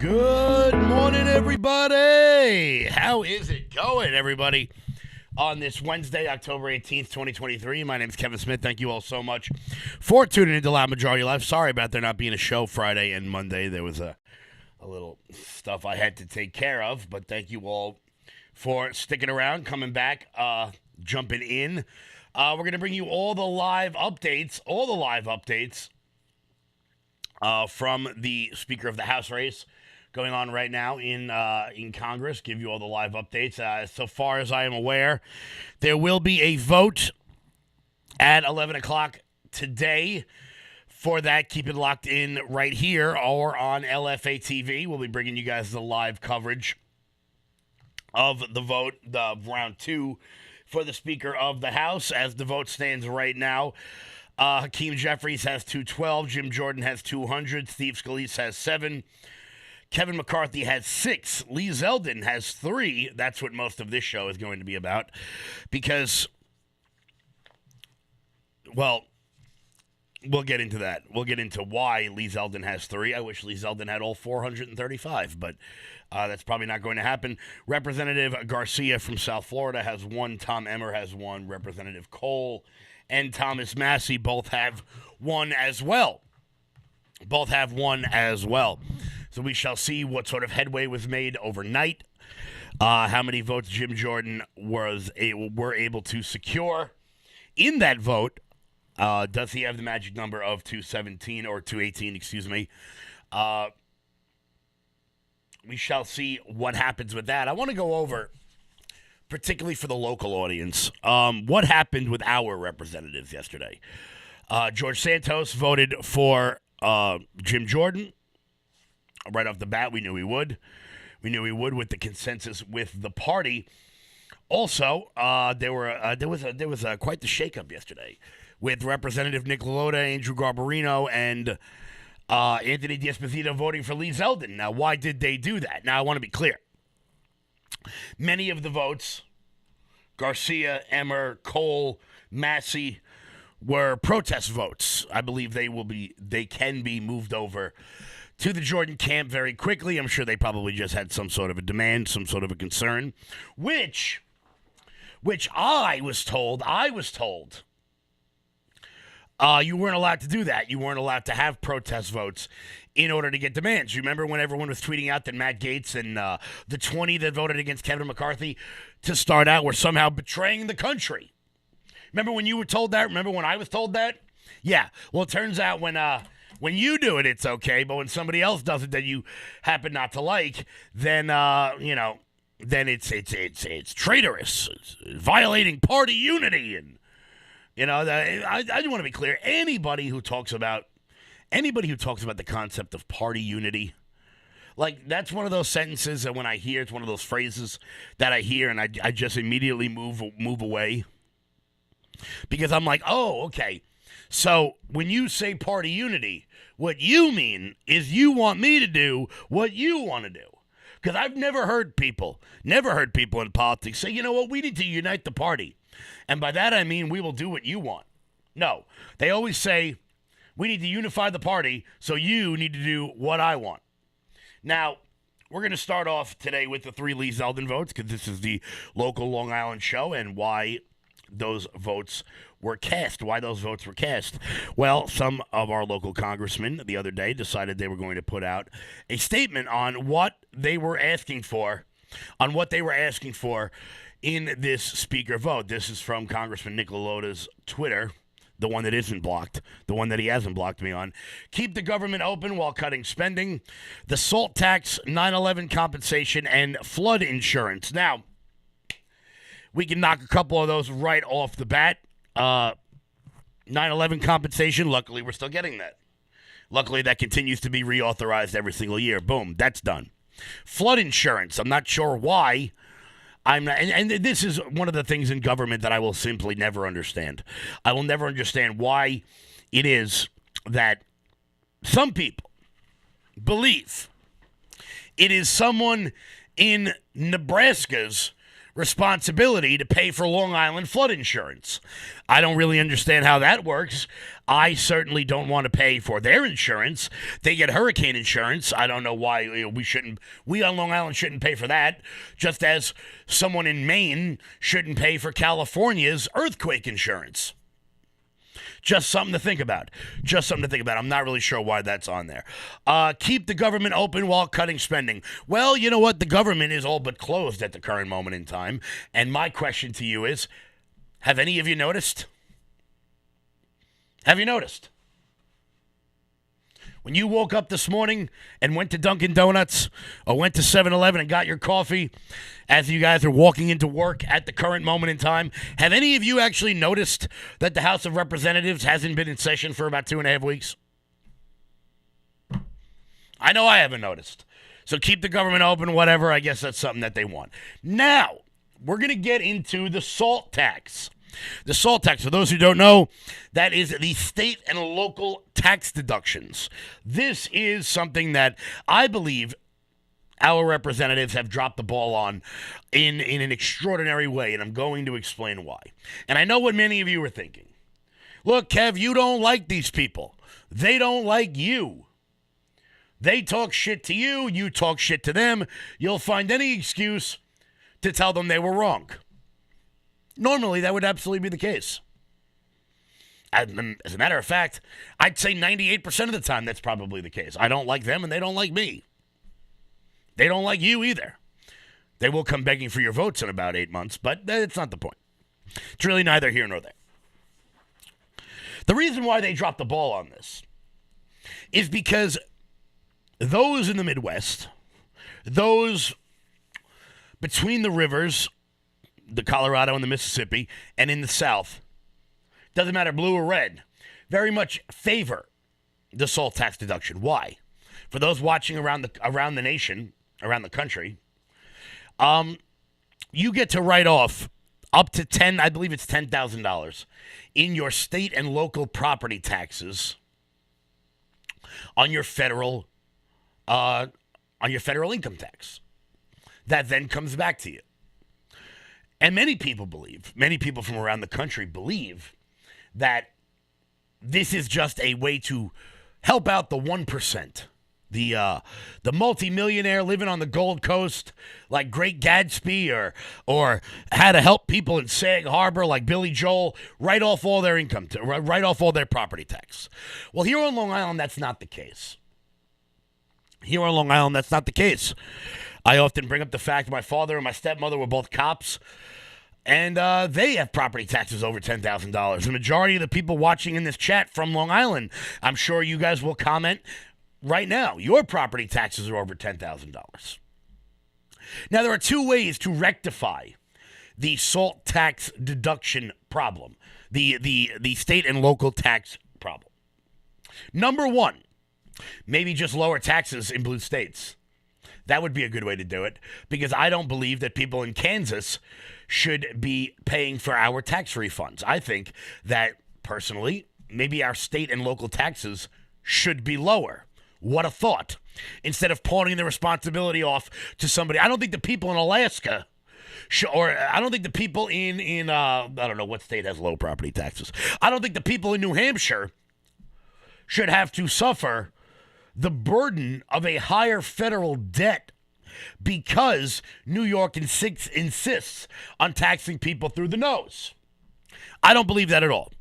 Good morning, everybody. How is it going, everybody? On this Wednesday, October 18th, 2023. My name is Kevin Smith. Thank you all so much for tuning into Loud Majority Live. Sorry about there not being a show Friday and Monday. There was a little stuff I had to take care of, but thank you all for sticking around, coming back, jumping in. We're going to bring you all the live updates, from the Speaker of the House race going on right now in Congress. Give you all the live updates. So far as I am aware, there will be a vote at 11 o'clock today. For that, keep it locked in right here or on LFA TV. We'll be bringing you guys the live coverage of the vote, the round two for the Speaker of the House. As the vote stands right now, Hakeem Jeffries has 212, Jim Jordan has 200, Steve Scalise has 7, Kevin McCarthy has 6, Lee Zeldin has 3. That's what most of this show is going to be about because, well, we'll get into that. We'll get into why Lee Zeldin has 3. I wish Lee Zeldin had all 435, but that's probably not going to happen. Representative Garcia from South Florida has 1. Tom Emmer has 1. Representative Cole and Thomas Massey both have 1 as well. So we shall see what sort of headway was made overnight, how many votes Jim Jordan were able to secure in that vote. Does he have the magic number of 217 or 218, excuse me? We shall see what happens with that. I want to go over, particularly for the local audience, what happened with our representatives yesterday. George Santos voted for Jim Jordan. Right off the bat, we knew he would. We knew he would with the consensus with the party. Also, there was quite the shakeup yesterday with Representative Nick LaLota, Andrew Garbarino, and Anthony D'Esposito voting for Lee Zeldin. Now, why did they do that? Now, I want to be clear. Many of the votes, Garcia, Emmer, Cole, Massey, were protest votes. I believe they can be moved over to the Jordan camp very quickly. I'm sure they probably just had some sort of a demand, some sort of a concern, which I was told, you weren't allowed to do that. You weren't allowed to have protest votes in order to get demands. You remember when everyone was tweeting out that Matt Gaetz and the 20 that voted against Kevin McCarthy to start out were somehow betraying the country? Remember when you were told that? Remember when I was told that? Yeah. Well, it turns out when you do it, it's okay, but when somebody else does it that you happen not to like, then then it's traitorous, it's violating party unity, and I want to be clear. Anybody who talks about the concept of party unity, like, that's one of those sentences that when I hear, it's one of those phrases that I hear and I just immediately move away because I'm like, oh, okay. So when you say party unity, what you mean is you want me to do what you want to do. Because I've never heard people in politics say, you know what, we need to unite the party. And by that I mean we will do what you want. No, they always say we need to unify the party, so you need to do what I want. Now, we're going to start off today with the 3 Lee Zeldin votes because this is the local Long Island show and why those votes were cast. Well, some of our local congressmen the other day decided they were going to put out a statement on what they were asking for, in this speaker vote. This is from Congressman Nick LaLota's Twitter, the one that isn't blocked, the one that he hasn't blocked me on. Keep the government open while cutting spending, the SALT tax, 9/11 compensation, and flood insurance. Now, we can knock a couple of those right off the bat. 9/11 compensation, luckily we're still getting that. Luckily that continues to be reauthorized every single year. Boom, that's done. Flood insurance, I'm not sure why. I'm not, and this is one of the things in government that I will simply never understand. I will never understand why it is that some people believe it is someone in Nebraska's responsibility to pay for Long Island flood insurance. I don't really understand how that works. I certainly don't want to pay for their insurance. They get hurricane insurance. I don't know why we on Long Island shouldn't pay for that, just as someone in Maine shouldn't pay for California's earthquake insurance. Just something to think about. I'm not really sure why that's on there. Keep the government open while cutting spending. Well, you know what? The government is all but closed at the current moment in time. And my question to you is, have any of you noticed? Have you noticed? When you woke up this morning and went to Dunkin' Donuts or went to 7-Eleven and got your coffee as you guys are walking into work at the current moment in time, have any of you actually noticed that the House of Representatives hasn't been in session for about 2.5 weeks? I know I haven't noticed. So keep the government open, whatever. I guess that's something that they want. Now, we're going to get into the SALT tax. The SALT tax, for those who don't know, that is the state and local tax deductions. This is something that I believe our representatives have dropped the ball on in an extraordinary way, and I'm going to explain why. And I know what many of you are thinking. Look, Kev, you don't like these people. They don't like you. They talk shit to you. You talk shit to them. You'll find any excuse to tell them they were wrong. Normally, that would absolutely be the case. As a matter of fact, I'd say 98% of the time that's probably the case. I don't like them and they don't like me. They don't like you either. They will come begging for your votes in about 8 months, but that's not the point. It's really neither here nor there. The reason why they dropped the ball on this is because those in the Midwest, those between the rivers, the Colorado and the Mississippi, and in the South, doesn't matter blue or red, very much favor the SALT tax deduction. Why? For those watching around the nation, around the country, you get to write off up to $10,000 in your state and local property taxes on your federal income tax. That then comes back to you. And many people from around the country believe that this is just a way to help out the 1%, the multimillionaire living on the Gold Coast like Great Gatsby, or how to help people in Sag Harbor like Billy Joel write off all their income, write off all their property tax. Well, here on Long Island, that's not the case. I often bring up the fact my father and my stepmother were both cops, and they have property taxes over $10,000. The majority of the people watching in this chat from Long Island, I'm sure you guys will comment right now, your property taxes are over $10,000. Now, there are two ways to rectify the SALT tax deduction problem, the state and local tax problem. Number one, maybe just lower taxes in blue states. That would be a good way to do it, because I don't believe that people in Kansas should be paying for our tax refunds. I think that, personally, maybe our state and local taxes should be lower. What a thought. Instead of pawning the responsibility off to somebody. I don't think the people in Alaska, or I don't think the people in I don't know what state has low property taxes. I don't think the people in New Hampshire should have to suffer the burden of a higher federal debt because New York insists on taxing people through the nose. I don't believe that at all.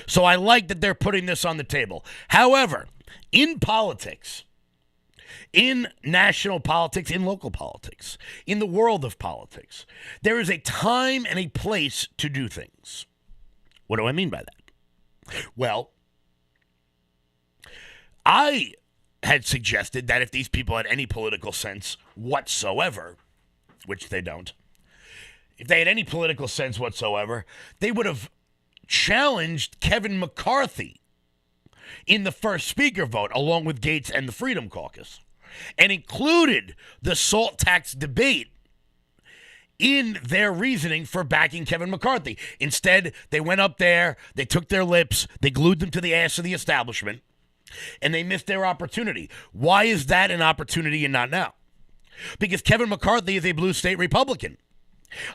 So I like that they're putting this on the table. However, in politics, in national politics, in local politics, in the world of politics, there is a time and a place to do things. What do I mean by that? Well, I had suggested that if these people had any political sense whatsoever, which they don't, if they had any political sense whatsoever, they would have challenged Kevin McCarthy in the first speaker vote, along with Gaetz and the Freedom Caucus, and included the SALT tax debate in their reasoning for backing Kevin McCarthy. Instead, they went up there, they took their lips, they glued them to the ass of the establishment, and they missed their opportunity. Why is that an opportunity and not now? because Kevin McCarthy is a blue state Republican.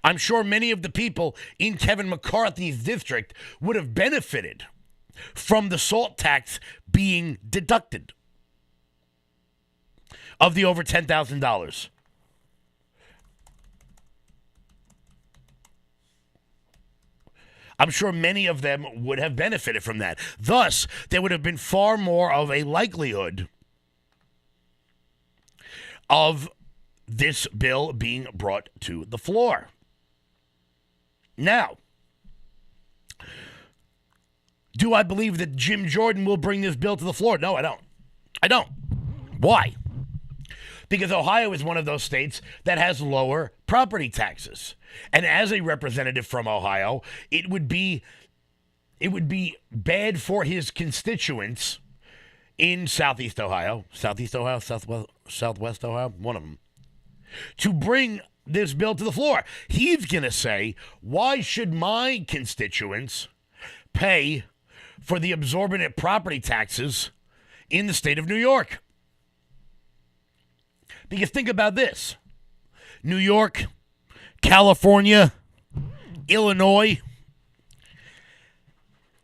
I'm sure many of the people in Kevin McCarthy's district would have benefited from the salt tax being deducted of the over $10,000. I'm sure many of them would have benefited from that. Thus, there would have been far more of a likelihood of this bill being brought to the floor. Now, do I believe that Jim Jordan will bring this bill to the floor? No, I don't. I don't. Why? Because Ohio is one of those states that has lower property taxes. And as a representative from Ohio, it would be bad for his constituents in Southwest Ohio, one of them, to bring this bill to the floor. He's going to say, why should my constituents pay for the exorbitant property taxes in the state of New York? Because think about this. New York, California, Illinois,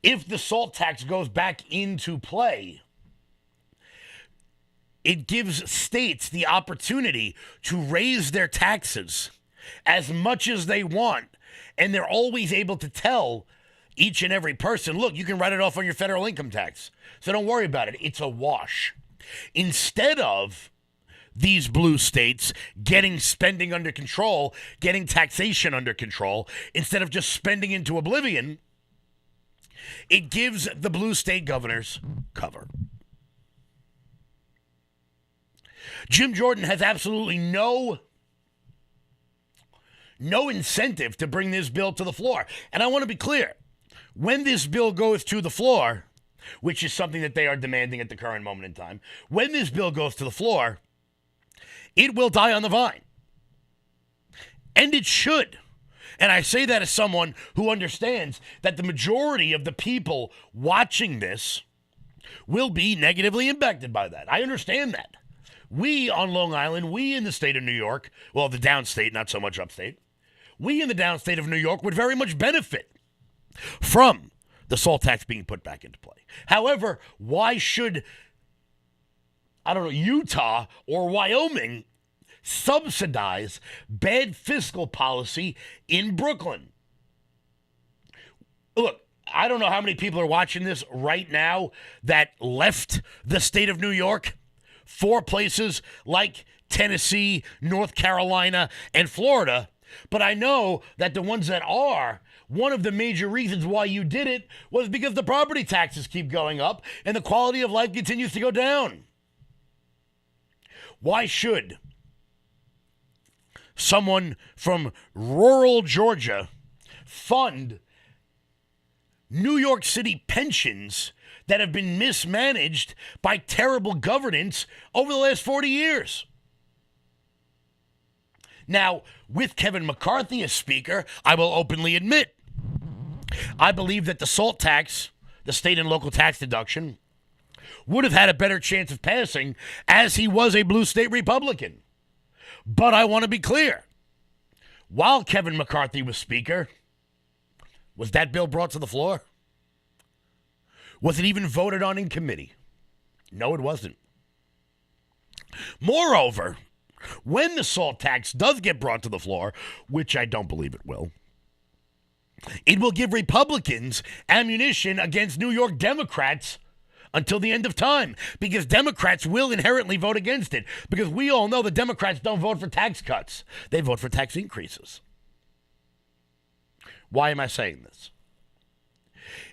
if the salt tax goes back into play, it gives states the opportunity to raise their taxes as much as they want, and they're always able to tell each and every person, look, you can write it off on your federal income tax, so don't worry about it. It's a wash. Instead of these blue states getting spending under control, getting taxation under control, instead of just spending into oblivion, it gives the blue state governors cover. Jim Jordan has absolutely no incentive to bring this bill to the floor. And I want to be clear. When this bill goes to the floor, which is something that they are demanding at the current moment in time, when this bill goes to the floor, it will die on the vine. And it should. And I say that as someone who understands that the majority of the people watching this will be negatively impacted by that. I understand that. We on Long Island, we in the state of New York, well, the downstate, not so much upstate, we in the downstate of New York would very much benefit from the salt tax being put back into play. However, why should, Utah or Wyoming subsidize bad fiscal policy in Brooklyn? Look, I don't know how many people are watching this right now that left the state of New York for places like Tennessee, North Carolina, and Florida. But I know that the ones that are, one of the major reasons why you did it was because the property taxes keep going up and the quality of life continues to go down. Why should someone from rural Georgia fund New York City pensions that have been mismanaged by terrible governance over the last 40 years? Now, with Kevin McCarthy as Speaker, I will openly admit, I believe that the salt tax, the state and local tax deduction, would have had a better chance of passing as he was a blue state Republican. But I want to be clear. While Kevin McCarthy was Speaker, was that bill brought to the floor? Was it even voted on in committee? No, it wasn't. Moreover, when the salt tax does get brought to the floor, which I don't believe it will give Republicans ammunition against New York Democrats until the end of time, because Democrats will inherently vote against it, because we all know the Democrats don't vote for tax cuts. They vote for tax increases. Why am I saying this?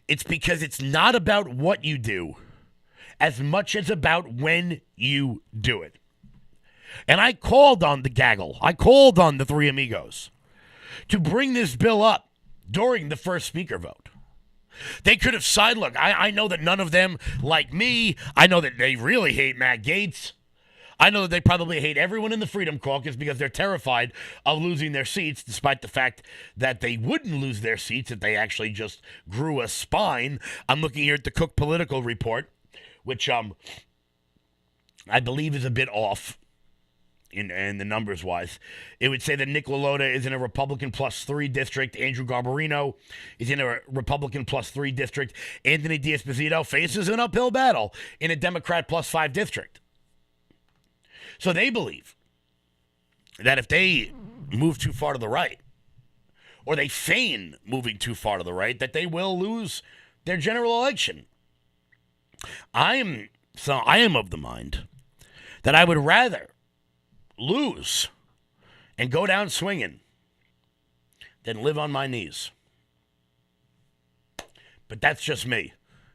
It's because it's not about what you do as much as about when you do it. And I called on the gaggle. I called on the three amigos to bring this bill up during the first speaker vote. They could have signed. Look, I know that none of them like me. I know that they really hate Matt Gaetz. I know that they probably hate everyone in the Freedom Caucus because they're terrified of losing their seats, despite the fact that they wouldn't lose their seats if they actually just grew a spine. I'm looking here at the Cook Political Report, which I believe is a bit off in the numbers wise. It would say that Nick LaLota is in a Republican +3 district. Andrew Garbarino is in a Republican +3 district. Anthony D'Esposito faces an uphill battle in a Democrat +5 district. So they believe that if they move too far to the right, or they feign moving too far to the right, that they will lose their general election. I am of the mind that I would rather lose and go down swinging than live on my knees. But that's just me.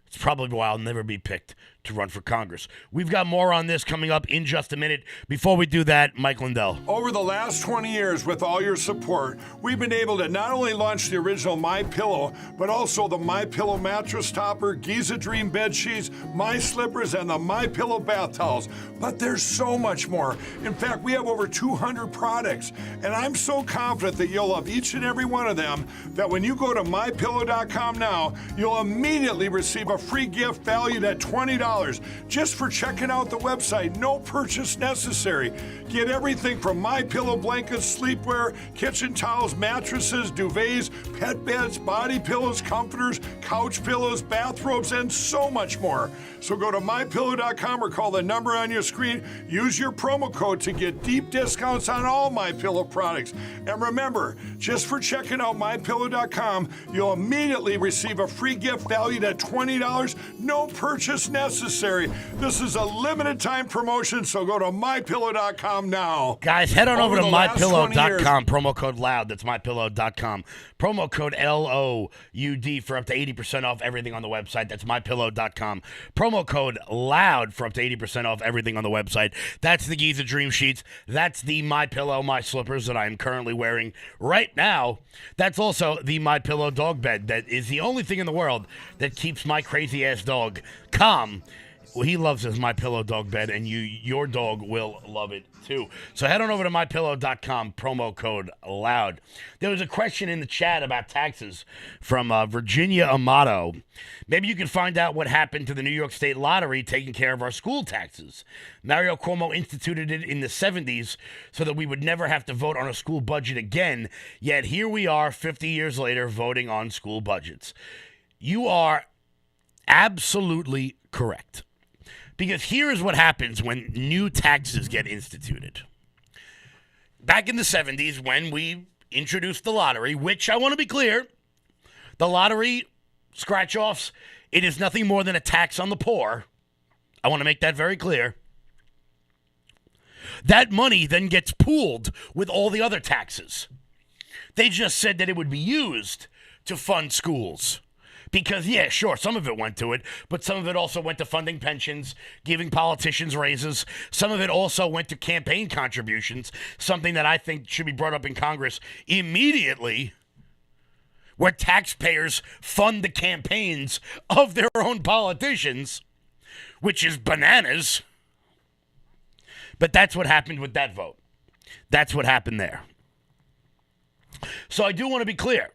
It's probably why I'll never be picked to run for Congress. We've got more on this coming up in just a minute. Before we do that, Mike Lindell. Over the last 20 years, with all your support, we've been able to not only launch the original MyPillow, but also the MyPillow mattress topper, Giza Dream bed sheets, My Slippers, and the MyPillow bath towels. But there's so much more. In fact, we have over 200 products, and I'm so confident that you'll love each and every one of them that when you go to MyPillow.com now, you'll immediately receive a free gift valued at $20 just for checking out the website. No purchase necessary. Get everything from MyPillow blankets, sleepwear, kitchen towels, mattresses, duvets, pet beds, body pillows, comforters, couch pillows, bathrobes, and so much more. So go to MyPillow.com or call the number on your screen. Use your promo code to get deep discounts on all MyPillow products. And remember, just for checking out MyPillow.com, you'll immediately receive a free gift valued at $20. No purchase necessary. This is a limited time promotion, so go to MyPillow.com now. Guys, head on over to MyPillow.com. Promo code LOUD. That's MyPillow.com. Promo code LOUD for up to 80% off everything on the website. That's MyPillow.com. Promo code LOUD for up to 80% off everything on the website. That's the Giza Dream Sheets. That's the MyPillow My Slippers that I am currently wearing right now. That's also the MyPillow dog bed. That is the only thing in the world that keeps my crazy-ass dog calm. Well, he loves his MyPillow dog bed, and your dog will love it too. So head on over to MyPillow.com, promo code LOUD. There was a question in the chat about taxes from Virginia Amato. Maybe you can find out what happened to the New York State Lottery taking care of our school taxes. Mario Cuomo instituted it in the 70s so that we would never have to vote on a school budget again, yet here we are 50 years later voting on school budgets. You are absolutely correct. Because here is what happens when new taxes get instituted. Back in the 70s, when we introduced the lottery, which I want to be clear, the lottery scratch-offs, it is nothing more than a tax on the poor. I want to make that very clear. That money then gets pooled with all the other taxes. They just said that it would be used to fund schools. Because, yeah, sure, some of it went to it, but some of it also went to funding pensions, giving politicians raises. Some of it also went to campaign contributions, something that I think should be brought up in Congress immediately, where taxpayers fund the campaigns of their own politicians, which is bananas. But that's what happened with that vote. That's what happened there. So I do want to be clear.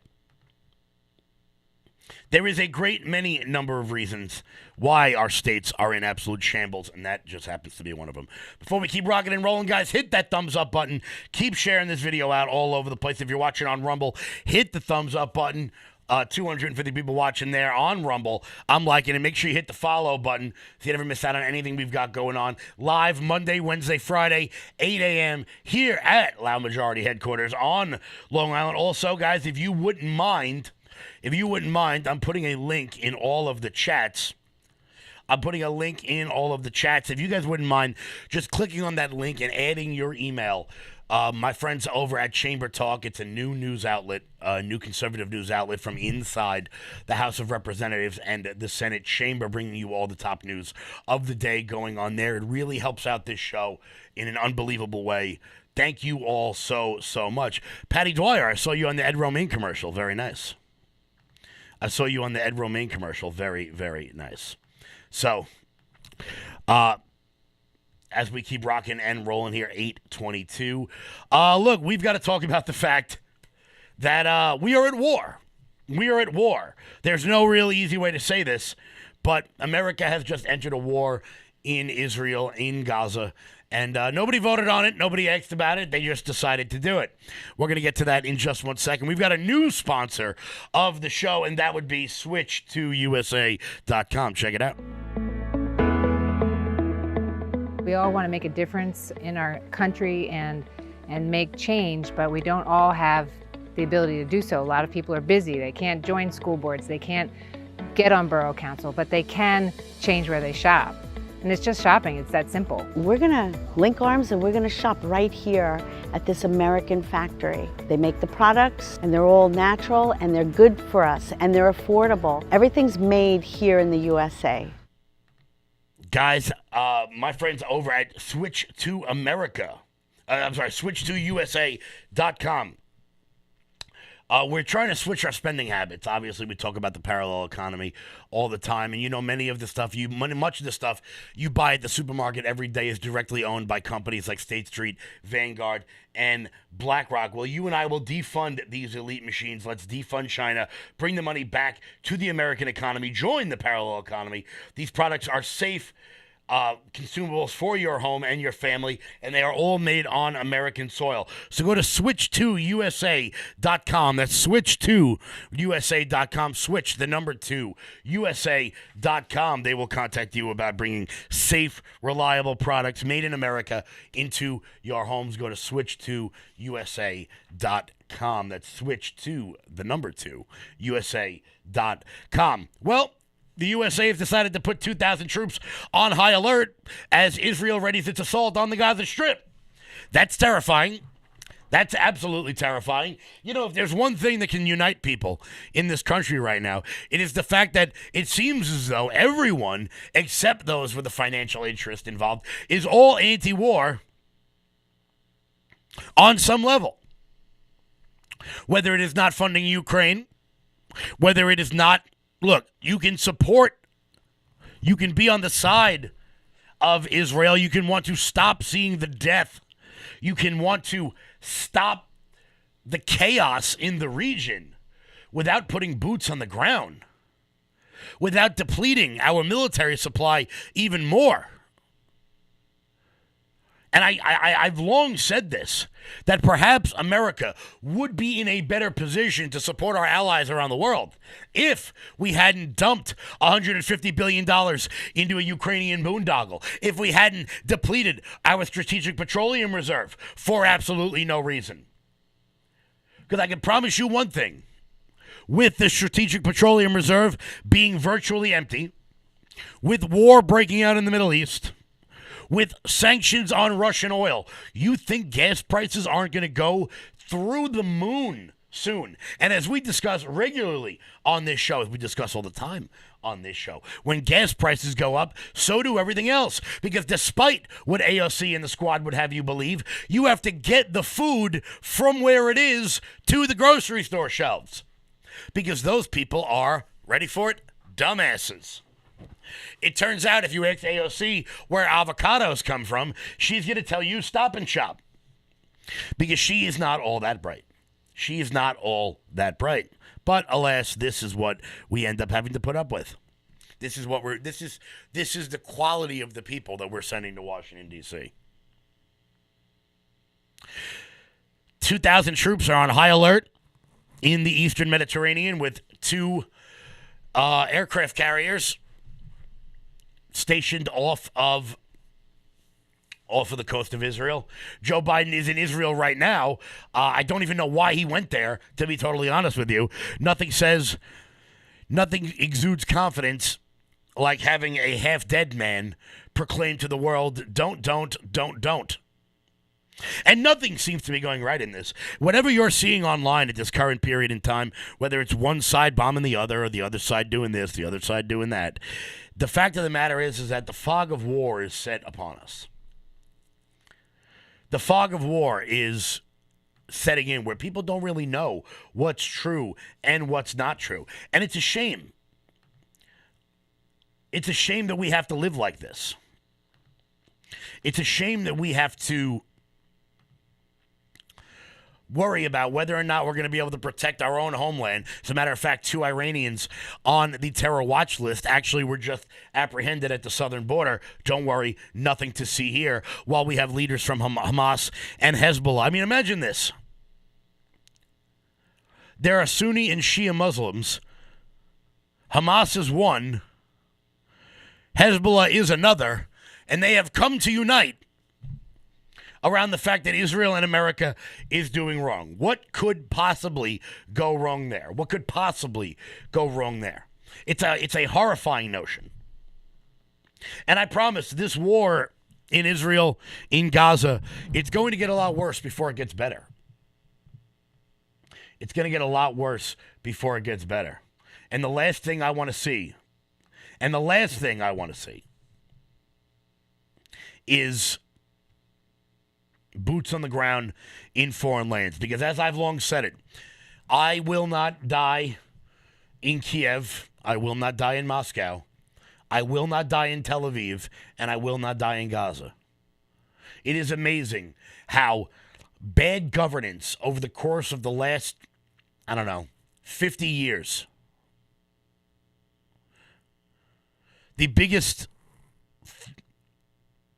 There is a great many number of reasons why our states are in absolute shambles, and that just happens to be one of them. Before we keep rocking and rolling, guys, hit that thumbs up button. Keep sharing this video out all over the place. If you're watching on Rumble, hit the thumbs up button. 250 people watching there on Rumble. I'm liking it. Make sure you hit the follow button so you never miss out on anything we've got going on. Live Monday, Wednesday, Friday, 8 a.m. here at Loud Majority headquarters on Long Island. Also, guys, if you wouldn't mind, I'm putting a link in all of the chats. If you guys wouldn't mind just clicking on that link and adding your email. My friends over at Chamber Talk, it's a new news outlet, a new conservative news outlet from inside the House of Representatives and the Senate chamber, bringing you all the top news of the day going on there. It really helps out this show in an unbelievable way. Thank you all so much. Patty Dwyer, I saw you on the Ed Romaine commercial. Very nice. Very, very nice. So, as we keep rocking and rolling here, 8:22. Look, we've got to talk about the fact that we are at war. We are at war. There's no real easy way to say this, but America has just entered a war in Israel, in Gaza, And nobody voted on it. Nobody asked about it. They just decided to do it. We're going to get to that in just 1 second. We've got a new sponsor of the show, and that would be switch2usa.com. Check it out. We all want to make a difference in our country and make change, but we don't all have the ability to do so. A lot of people are busy. They can't join school boards. They can't get on borough council, but they can change where they shop. And it's just shopping. It's that simple. We're going to link arms and we're going to shop right here at this American factory. They make the products and they're all natural and they're good for us and they're affordable. Everything's made here in the USA. Guys, my friends over at Switch to America, switch2usa.com. We're trying to switch our spending habits. Obviously, we talk about the parallel economy all the time. And, many of the stuff, much of the stuff you buy at the supermarket every day is directly owned by companies like State Street, Vanguard, and BlackRock. Well, you and I will defund these elite machines. Let's defund China, bring the money back to the American economy, join the parallel economy. These products are safe consumables for your home and your family, and they are all made on American soil. So go to switch2usa.com. That's switch2usa.com. Switch the number 2 USA.com. They will contact you about bringing safe, reliable products made in America into your homes. Go to switch2usa.com. That's switch2 the number 2 USA.com. Well, the USA has decided to put 2,000 troops on high alert as Israel readies its assault on the Gaza Strip. That's terrifying. That's absolutely terrifying. If there's one thing that can unite people in this country right now, it is the fact that it seems as though everyone, except those with a financial interest involved, is all anti-war on some level. Whether it is not funding Ukraine, whether it is not. Look, you can support, you can be on the side of Israel. You can want to stop seeing the death. You can want to stop the chaos in the region without putting boots on the ground, without depleting our military supply even more. And I've long said this, that perhaps America would be in a better position to support our allies around the world if we hadn't dumped $150 billion into a Ukrainian boondoggle, if we hadn't depleted our strategic petroleum reserve for absolutely no reason. Because I can promise you one thing, with the strategic petroleum reserve being virtually empty, with war breaking out in the Middle East, with sanctions on Russian oil, you think gas prices aren't going to go through the moon soon? And as we discuss regularly on this show, as we discuss all the time on this show, when gas prices go up, so do everything else. Because despite what AOC and the squad would have you believe, you have to get the food from where it is to the grocery store shelves. Because those people are, ready for it, dumbasses. It turns out if you ask AOC where avocados come from, she's going to tell you Stop and Shop. Because she is not all that bright. She is not all that bright. But alas, this is what we end up having to put up with. This is the quality of the people that we're sending to Washington, D.C. 2,000 troops are on high alert in the Eastern Mediterranean with 2 aircraft carriers stationed off of the coast of Israel. Joe Biden is in Israel right now. I don't even know why he went there, to be totally honest with you. Nothing exudes confidence like having a half-dead man proclaim to the world, don't. And nothing seems to be going right in this. Whatever you're seeing online at this current period in time, whether it's one side bombing the other or the other side doing this, the other side doing that, the fact of the matter is that the fog of war is set upon us. The fog of war is setting in where people don't really know what's true and what's not true. And it's a shame. It's a shame that we have to live like this. It's a shame that we have to worry about whether or not we're going to be able to protect our own homeland. As a matter of fact, 2 Iranians on the terror watch list actually were just apprehended at the southern border. Don't worry, nothing to see here, while we have leaders from Hamas and Hezbollah. I mean, imagine this. There are Sunni and Shia Muslims. Hamas is one. Hezbollah is another. And they have come to unite around the fact that Israel and America is doing wrong. What could possibly go wrong there? What could possibly go wrong there? It's a horrifying notion. And I promise this war in Israel, in Gaza, it's going to get a lot worse before it gets better. It's going to get a lot worse before it gets better. And the last thing I want to see, is boots on the ground in foreign lands. Because as I've long said it, I will not die in Kiev. I will not die in Moscow. I will not die in Tel Aviv. And I will not die in Gaza. It is amazing how bad governance over the course of the last, 50 years, the biggest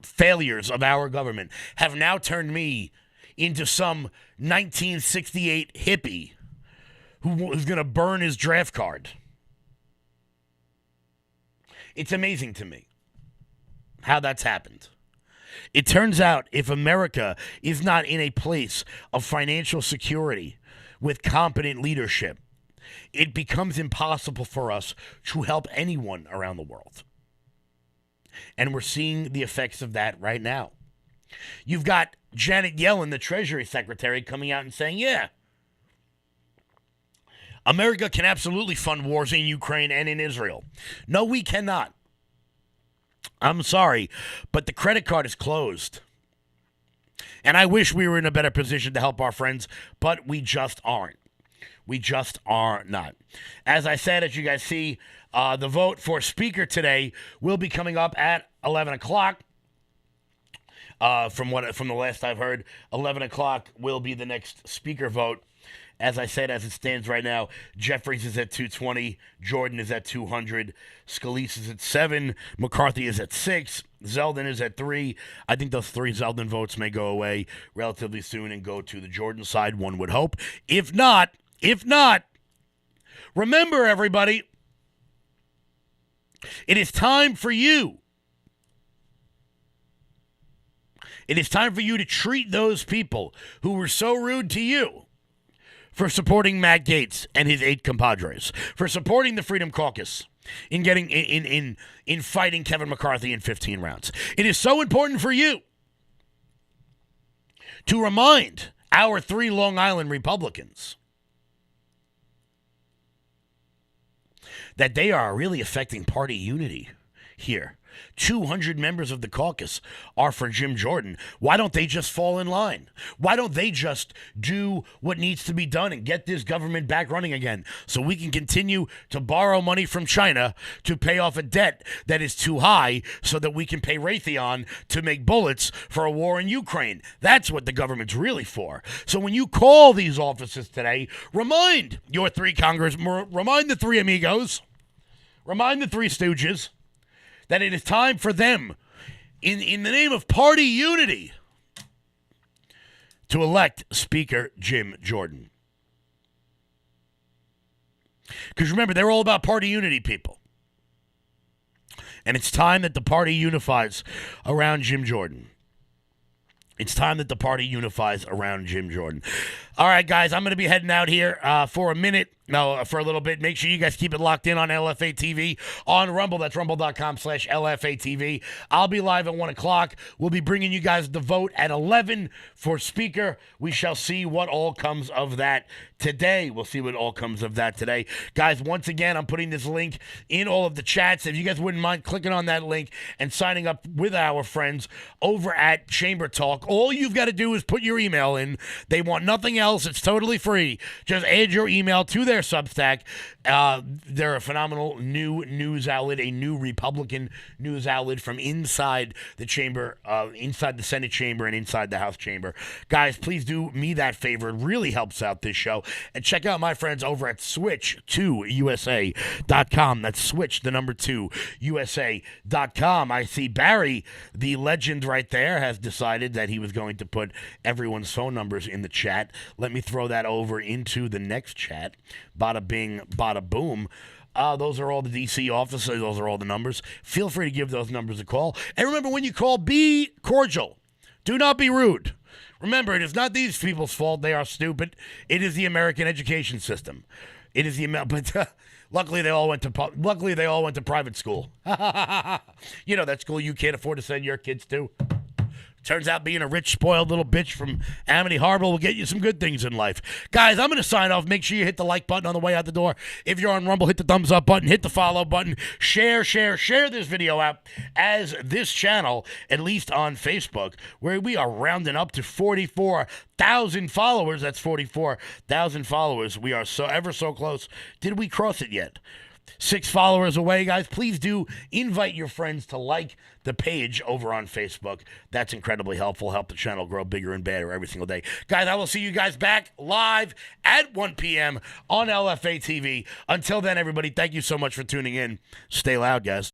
failures of our government have now turned me into some 1968 hippie who's going to burn his draft card. It's amazing to me how that's happened. It turns out if America is not in a place of financial security with competent leadership, it becomes impossible for us to help anyone around the world. And we're seeing the effects of that right now. You've got Janet Yellen, the Treasury Secretary, coming out and saying, yeah, America can absolutely fund wars in Ukraine and in Israel. No, we cannot. I'm sorry, but the credit card is closed. And I wish we were in a better position to help our friends, but we just aren't. We just are not. As I said, as you guys see, the vote for Speaker today will be coming up at 11 o'clock. From the last I've heard, 11 o'clock will be the next Speaker vote. As I said, as it stands right now, Jeffries is at 220, Jordan is at 200, Scalise is at 7, McCarthy is at 6, Zeldin is at 3. I think those 3 Zeldin votes may go away relatively soon and go to the Jordan side, one would hope. If not, remember, everybody, it is time for you. It is time for you to treat those people who were so rude to you for supporting Matt Gaetz and his 8 compadres, for supporting the Freedom Caucus in getting in fighting Kevin McCarthy in 15 rounds. It is so important for you to remind our 3 Long Island Republicans that they are really affecting party unity here. 200 members of the caucus are for Jim Jordan. Why don't they just fall in line? Why don't they just do what needs to be done and get this government back running again so we can continue to borrow money from China to pay off a debt that is too high so that we can pay Raytheon to make bullets for a war in Ukraine? That's what the government's really for. So when you call these offices today, remind your 3 congressmen, remind the 3 amigos, remind the 3 stooges that it is time for them, in the name of party unity, to elect Speaker Jim Jordan. Because remember, they're all about party unity, people. And it's time that the party unifies around Jim Jordan. It's time that the party unifies around Jim Jordan. All right, guys, I'm going to be heading out here for a little bit. Make sure you guys keep it locked in on LFA TV on Rumble. That's rumble.com/LFA TV. I'll be live at 1 o'clock. We'll be bringing you guys the vote at 11 for Speaker. We shall see what all comes of that today. We'll see what all comes of that today. Guys, once again, I'm putting this link in all of the chats. If you guys wouldn't mind clicking on that link and signing up with our friends over at Chamber Talk, all you've got to do is put your email in. They want nothing else. It's totally free. Just add your email to their their Substack. They're a phenomenal new news outlet, a new Republican news outlet from inside the chamber, inside the Senate chamber and inside the House chamber. Guys, please do me that favor. It really helps out this show. And check out my friends over at Switch2USA.com. That's Switch, the number 2, USA.com. I see Barry, the legend right there, has decided that he was going to put everyone's phone numbers in the chat. Let me throw that over into the next chat. Bada bing, bada boom. Those are all the DC offices. Those are all the numbers. Feel free to give those numbers a call. And remember, when you call, be cordial. Do not be rude. Remember, it is not these people's fault. They are stupid. It is the American education system. It is the but luckily they all went to private school. You know, that school you can't afford to send your kids to. Turns out being a rich, spoiled little bitch from Amity Harbor will get you some good things in life. Guys, I'm going to sign off. Make sure you hit the like button on the way out the door. If you're on Rumble, hit the thumbs up button. Hit the follow button. Share this video out as this channel, at least on Facebook, where we are rounding up to 44,000 followers. That's 44,000 followers. We are so ever so close. Did we cross it yet? 6 followers away, guys. Please do invite your friends to like the page over on Facebook. That's incredibly helpful. Help the channel grow bigger and better every single day. Guys, I will see you guys back live at 1 p.m. on LFA TV. Until then, everybody, thank you so much for tuning in. Stay loud, guys.